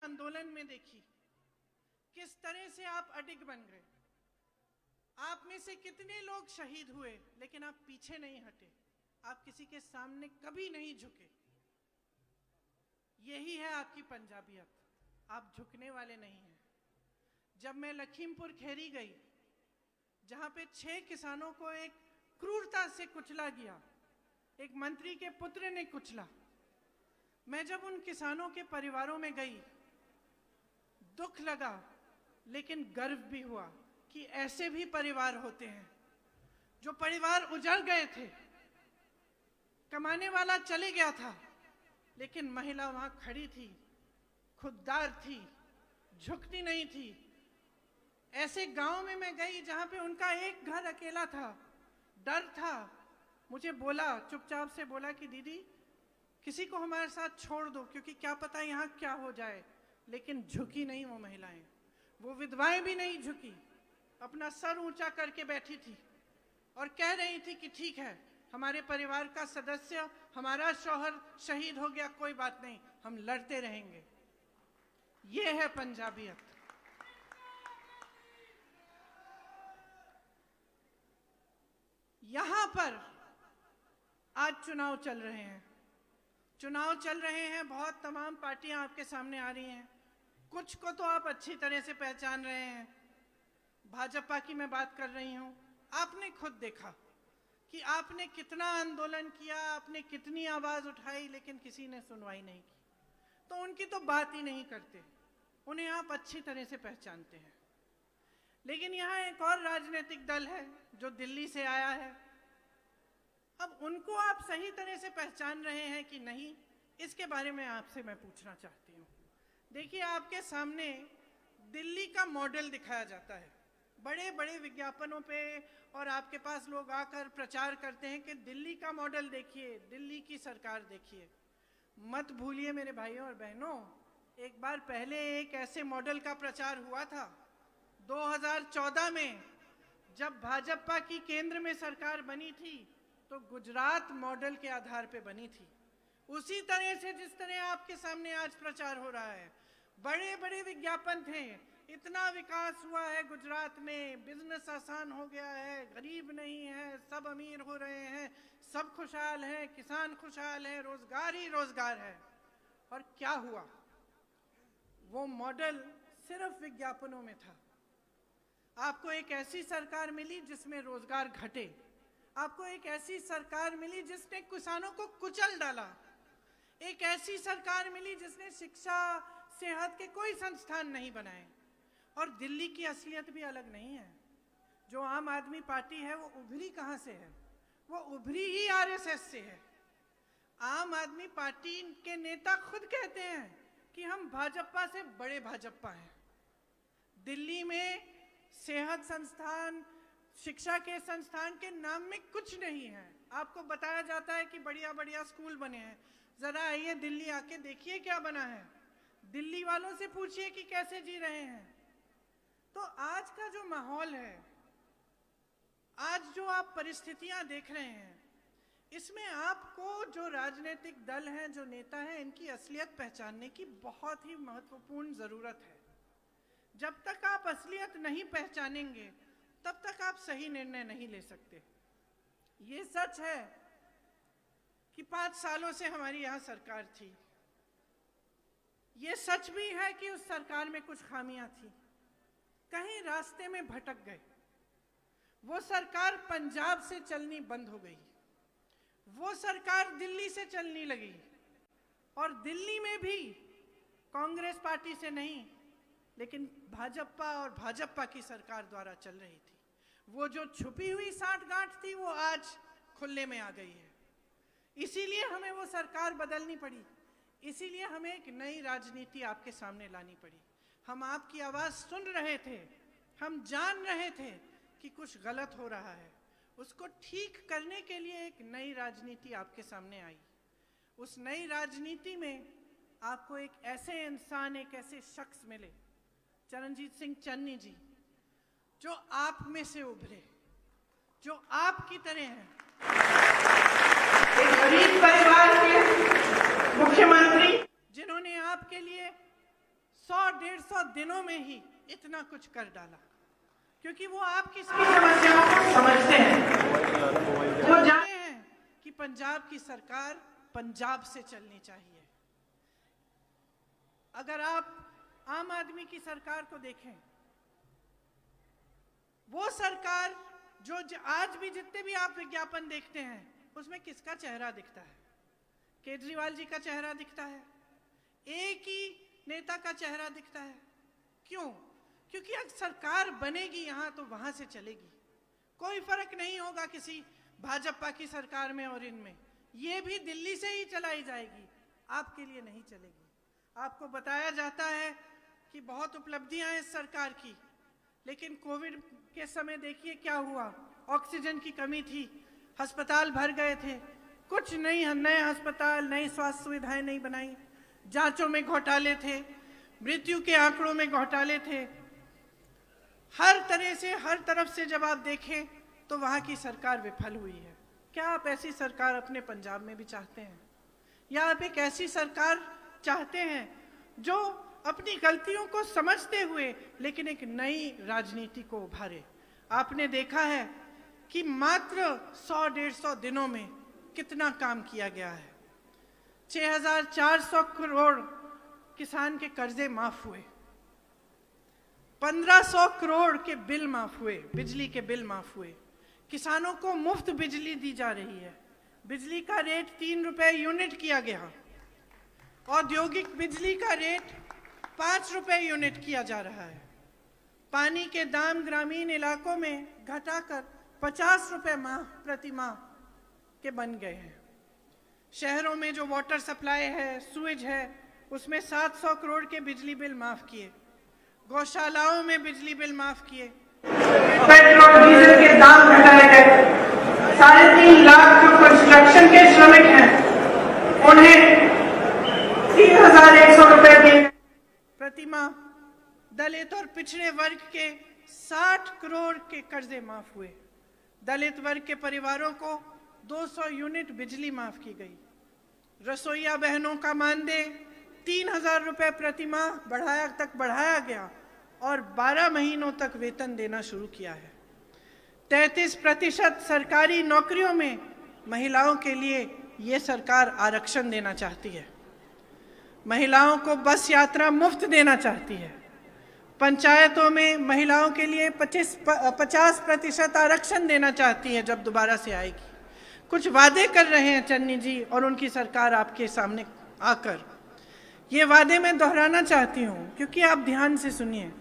आंदोलन में देखी, किस तरह से आप अडिग बन गए। आप में से कितने लोग शहीद हुए, लेकिन आप पीछे नहीं हटे, आप किसी के सामने कभी नहीं झुके। यही है आपकी पंजाबियत, आप झुकने वाले नहीं हैं। जब मैं लखीमपुर खेरी गई, जहां पे 6 किसानों को एक क्रूरता से कुचला गया, एक मंत्री के पुत्र ने कुचला, मैं जब उन किसानों के परिवारों में गई, दुख लगा लेकिन गर्व भी हुआ कि ऐसे भी परिवार होते हैं। जो परिवार उजड़ गए थे, कमाने वाला चले गया था, लेकिन महिला वहां खड़ी थी, खुददार थी, झुकती नहीं थी। ऐसे गांव में मैं गई जहां पे उनका एक घर अकेला था, डर था। मुझे बोला, चुपचाप से बोला कि दीदी किसी को हमारे साथ छोड़ दो, क्योंकि क्या पता यहाँ क्या हो जाए। लेकिन झुकी नहीं वो महिलाएं, वो विधवाएं भी नहीं झुकी, अपना सर ऊंचा करके बैठी थी और कह रही थी कि ठीक है, हमारे परिवार का सदस्य, हमारा शौहर शहीद हो गया, कोई बात नहीं, हम लड़ते रहेंगे। ये है पंजाबियत। यहां पर आज चुनाव चल रहे हैं, बहुत तमाम पार्टियां आपके सामने आ रही हैं। कुछ को तो आप अच्छी तरह से पहचान रहे हैं। भाजपा की मैं बात कर रही हूं। आपने खुद देखा कि आपने कितना आंदोलन किया, आपने कितनी आवाज उठाई, लेकिन किसी ने सुनवाई नहीं की। तो उनकी तो बात ही नहीं करते, उन्हें आप अच्छी तरह से पहचानते हैं। लेकिन यहाँ एक और राजनीतिक दल है जो दिल्ली से आया है। अब उनको आप सही तरह से पहचान रहे हैं कि नहीं, इसके बारे में आपसे मैं पूछना चाहती हूँ। देखिए, आपके सामने दिल्ली का मॉडल दिखाया जाता है बड़े बड़े विज्ञापनों पे, और आपके पास लोग आकर प्रचार करते हैं कि दिल्ली का मॉडल देखिए, दिल्ली की सरकार देखिए। मत भूलिए मेरे भाइयों और बहनों, एक बार पहले एक ऐसे मॉडल का प्रचार हुआ था 2014 में, जब भाजपा की केंद्र में सरकार बनी थी, तो गुजरात मॉडल के आधार पे बनी थी। उसी तरह से जिस तरह आपके सामने आज प्रचार हो रहा है, बड़े बड़े विज्ञापन थे, इतना विकास हुआ है गुजरात में, बिजनेस आसान हो गया है, गरीब नहीं है, सब अमीर हो रहे हैं, सब खुशहाल हैं, किसान खुशहाल हैं, रोजगार ही रोजगार है। और क्या हुआ? वो मॉडल सिर्फ विज्ञापनों में था। आपको एक ऐसी सरकार मिली जिसमें रोजगार घटे, आपको एक ऐसी सरकार मिली जिसने किसानों को कुचल डाला, एक ऐसी सरकार मिली जिसने शिक्षा, सेहत के कोई संस्थान नहीं बनाए। और दिल्ली की असलियत भी अलग नहीं है। जो आम आदमी पार्टी है वो उभरी कहाँ से है? वो उभरी ही आरएसएस से है। आम आदमी पार्टी के नेता खुद कहते हैं कि हम भाजपा से बड़े भाजपा हैं। दिल्ली में सेहत संस्थान, शिक्षा के संस्थान के नाम में कुछ नहीं है। आपको बताया जाता है कि बढ़िया बढ़िया स्कूल बने हैं। जरा आइए दिल्ली आके देखिए क्या बना है, दिल्ली वालों से पूछिए कि कैसे जी रहे हैं। तो आज का जो माहौल है, आज जो आप परिस्थितियां देख रहे हैं, इसमें आपको जो राजनीतिक दल हैं, जो नेता हैं, इनकी असलियत पहचानने की बहुत ही महत्वपूर्ण जरूरत है। जब तक आप असलियत नहीं पहचानेंगे, तब तक आप सही निर्णय नहीं ले सकते। ये सच है कि 5 सालों से हमारी यहाँ सरकार थी। ये सच भी है कि उस सरकार में कुछ खामियां थी, कहीं रास्ते में भटक गए। वो सरकार पंजाब से चलनी बंद हो गई, वो सरकार दिल्ली से चलने लगी, और दिल्ली में भी कांग्रेस पार्टी से नहीं, लेकिन भाजपा और भाजपा की सरकार द्वारा चल रही थी। वो जो छुपी हुई साठगांठ थी, वो आज खुले में आ गई है। इसीलिए हमें वो सरकार बदलनी पड़ी, इसीलिए हमें एक नई राजनीति आपके सामने लानी पड़ी। हम आपकी आवाज़ सुन रहे थे, हम जान रहे थे कि कुछ गलत हो रहा है। उसको ठीक करने के लिए एक नई राजनीति आपके सामने आई। उस नई राजनीति में आपको एक ऐसे इंसान, एक ऐसे शख्स मिले, चरणजीत सिंह चन्नी जी, जो आप में से उभरे, जो आपकी तरह हैं। एक गरीब परिवार के मुख्यमंत्री, जिन्होंने आपके लिए 100-150 दिनों में ही इतना कुछ कर डाला, क्योंकि वो आपकी समस्याओं को समझते हैं। वो जानते हैं कि पंजाब की सरकार पंजाब से चलनी चाहिए। अगर आप आम आदमी की सरकार को देखें, वो सरकार जो आज भी जितने भी आप विज्ञापन देखते हैं उसमें किसका चेहरा दिखता है? केजरीवाल जी का चेहरा दिखता है, एक ही नेता का चेहरा दिखता है। क्यों? क्योंकि अगर सरकार बनेगी यहाँ तो वहां से चलेगी। कोई फर्क नहीं होगा किसी भाजपा की सरकार में और इनमें, ये भी दिल्ली से ही चलाई जाएगी, आपके लिए नहीं चलेगी। आपको बताया जाता है कि बहुत उपलब्धियां हैं इस सरकार की, लेकिन कोविड के समय देखिए क्या हुआ। ऑक्सीजन की कमी थी, अस्पताल भर गए थे, कुछ नहीं, नए अस्पताल, नई स्वास्थ्य सुविधाएं नहीं बनाई, जांचों में घोटाले थे, मृत्यु के आंकड़ों में घोटाले थे। हर तरह से, हर तरफ से जब आप देखें तो वहां की सरकार विफल हुई है। क्या आप ऐसी सरकार अपने पंजाब में भी चाहते हैं? या आप एक ऐसी सरकार चाहते हैं जो अपनी गलतियों को समझते हुए लेकिन एक नई राजनीति को उभारे? आपने देखा है कि मात्र 100-150 दिनों में कितना काम किया गया है। 6,400 करोड़ किसान के कर्जे माफ हुए, 1,500 करोड़ के बिल माफ हुए, बिजली के बिल माफ हुए, किसानों को मुफ्त बिजली दी जा रही है, बिजली का रेट 3 रुपए यूनिट किया गया, औद्योगिक बिजली का रेट 5 रुपए यूनिट किया जा रहा है, पानी के दाम ग्रामीण इलाकों में घटाकर 50 रुपए प्रति माह के बन गए हैं। शहरों में जो वाटर सप्लाई है, सुएज है, उसमें 700 करोड़ के बिजली बिल माफ किए, गौशालाओं में बिजली बिल माफ किए, पेट्रोल डीजल के दाम घटाए गए, 3.5 लाख जो कंस्ट्रक्शन के श्रमिक हैं उन्हें 3,100 रुपए दिए प्रति माह। दलित और पिछड़े वर्ग के 60 करोड़ के कर्जे माफ हुए, दलित वर्ग के परिवारों को 200 यूनिट बिजली माफ की गई, रसोईया बहनों का मानदेय 3,000 रुपए प्रति माह बढ़ाया गया और 12 महीनों तक वेतन देना शुरू किया है। 33% सरकारी नौकरियों में महिलाओं के लिए ये सरकार आरक्षण देना चाहती है, महिलाओं को बस यात्रा मुफ्त देना चाहती है, पंचायतों में महिलाओं के लिए 50% आरक्षण देना चाहती है जब दोबारा से आएगी। कुछ वादे कर रहे हैं चन्नी जी और उनकी सरकार आपके सामने आकर। ये वादे मैं दोहराना चाहती हूँ क्योंकि आप ध्यान से सुनिए।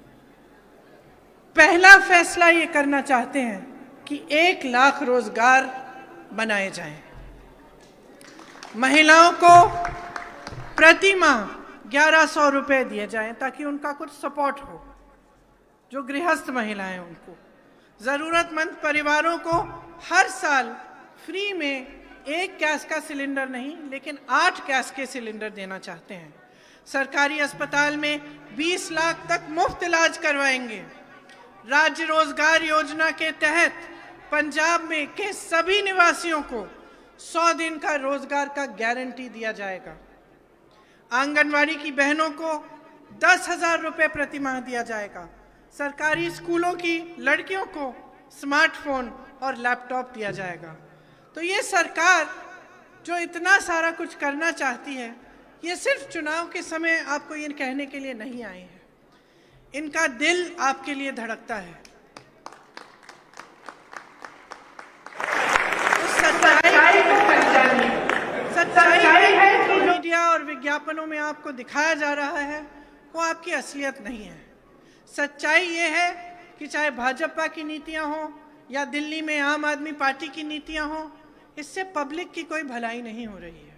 पहला फैसला ये करना चाहते हैं कि 1 लाख रोजगार बनाए जाएं, महिलाओं को प्रति माह 1,100 रुपए दिए जाएं ताकि उनका कुछ सपोर्ट हो, जो गृहस्थ महिलाएं उनको, जरूरतमंद परिवारों को हर साल फ्री में 1 गैस का सिलेंडर नहीं लेकिन 8 गैस के सिलेंडर देना चाहते हैं। सरकारी अस्पताल में 20 लाख तक मुफ्त इलाज करवाएंगे। राज्य रोजगार योजना के तहत पंजाब में के सभी निवासियों को 100 दिन का रोजगार का गारंटी दिया जाएगा। आंगनवाड़ी की बहनों को 10,000 रुपए प्रति माह दिया जाएगा। सरकारी स्कूलों की लड़कियों को स्मार्टफोन और लैपटॉप दिया जाएगा। तो ये सरकार जो इतना सारा कुछ करना चाहती है, ये सिर्फ चुनाव के समय आपको ये कहने के लिए नहीं आए हैं, इनका दिल आपके लिए धड़कता है। सच्चाई है कि मीडिया और विज्ञापनों में आपको दिखाया जा रहा है वो आपकी असलियत नहीं है। सच्चाई ये है कि चाहे भाजपा की नीतियां हो या दिल्ली में आम आदमी पार्टी की नीतियां हो, इससे पब्लिक की कोई भलाई नहीं हो रही है,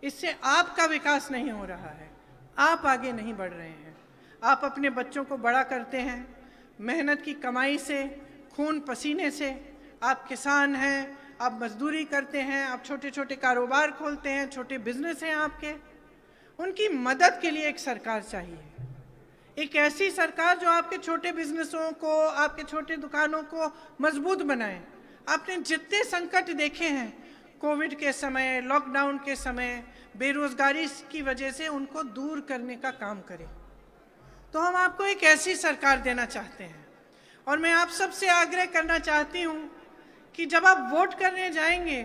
इससे आपका विकास नहीं हो रहा है, आप आगे नहीं बढ़ रहे हैं। आप अपने बच्चों को बड़ा करते हैं मेहनत की कमाई से, खून पसीने से। आप किसान हैं, आप मजदूरी करते हैं, आप छोटे छोटे कारोबार खोलते हैं, छोटे बिजनेस हैं आपके। उनकी मदद के लिए एक सरकार चाहिए, एक ऐसी सरकार जो आपके छोटे बिजनेसों को, आपके छोटे दुकानों को मजबूत बनाए। आपने जितने संकट देखे हैं कोविड के समय, लॉकडाउन के समय, बेरोजगारी की वजह से, उनको दूर करने का काम करे। तो हम आपको एक ऐसी सरकार देना चाहते हैं। और मैं आप सबसे आग्रह करना चाहती हूं कि जब आप वोट करने जाएंगे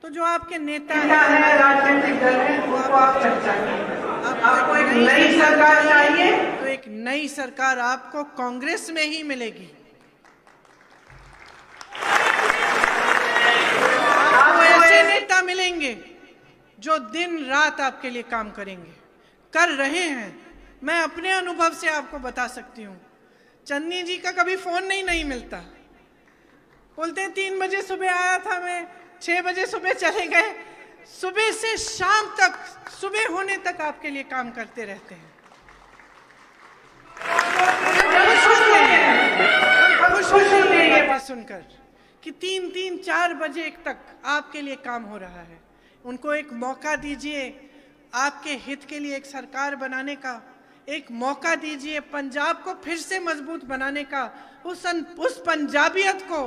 तो जो आपके नेता हैं, राजनीतिक दल हैं, उनको आप पहचानिए। आपको एक नई सरकार चाहिए तो एक नई सरकार आपको कांग्रेस में ही मिलेगी। आपको ऐसे नेता मिलेंगे जो दिन रात आपके लिए काम करेंगे, कर रहे हैं। मैं अपने अनुभव से आपको बता सकती हूँ, चन्नी जी का कभी फोन नहीं मिलता। बोलते हैं 3 बजे सुबह आया था मैं, 6 बजे सुबह चले गए। सुबह से शाम तक, सुबह होने तक आपके लिए काम करते रहते हैं। खुश होते हैं ये बात सुनकर कि 3-4 बजे तक आपके लिए काम हो रहा है। उनको एक मौका दीजिए आपके हित के लिए एक सरकार बनाने का, एक मौका दीजिए पंजाब को फिर से मजबूत बनाने का, उस पंजाबियत को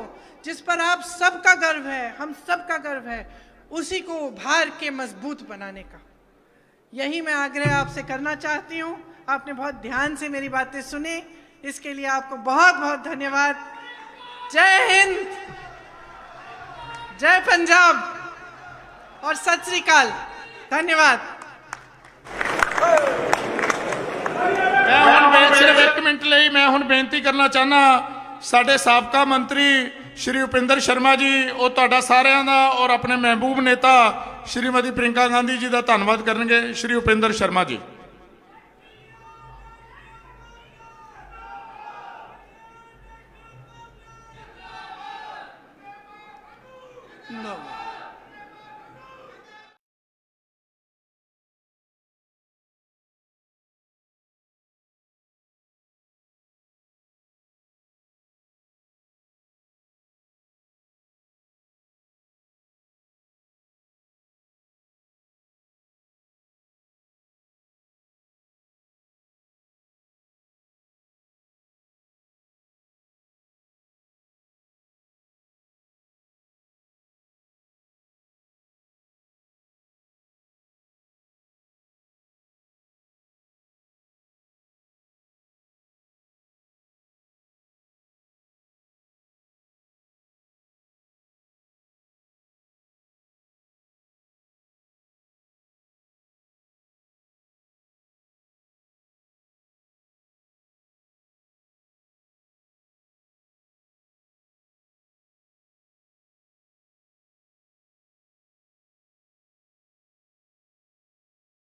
जिस पर आप सबका गर्व है, हम सबका गर्व है, उसी को उभार के मजबूत बनाने का। यही मैं आग्रह आपसे करना चाहती हूँ। आपने बहुत ध्यान से मेरी बातें सुनी, इसके लिए आपको बहुत बहुत धन्यवाद। जय हिंद, जय पंजाब और सत श्री अकाल। धन्यवाद। मैं सिर्फ 1 मिनट ਲਈ मैं ਹੁਣ ਬੇਨਤੀ ਕਰਨਾ ਚਾਹਨਾ, ਸਾਡੇ ਸਾਬਕਾ ਮੰਤਰੀ ਸ਼੍ਰੀ ਉਪਿੰਦਰ ਸ਼ਰਮਾ ਜੀ ਉਹ ਤੁਹਾਡਾ ਸਾਰਿਆਂ ਦਾ ਔਰ ਆਪਣੇ ਮਹਿਬੂਬ ਨੇਤਾ ਸ਼੍ਰੀਮਤੀ ਪ੍ਰਿੰਕਾ ਗਾਂਧੀ ਜੀ ਦਾ ਧੰਨਵਾਦ ਕਰਨਗੇ। ਸ਼੍ਰੀ ਉਪਿੰਦਰ ਸ਼ਰਮਾ ਜੀ। No.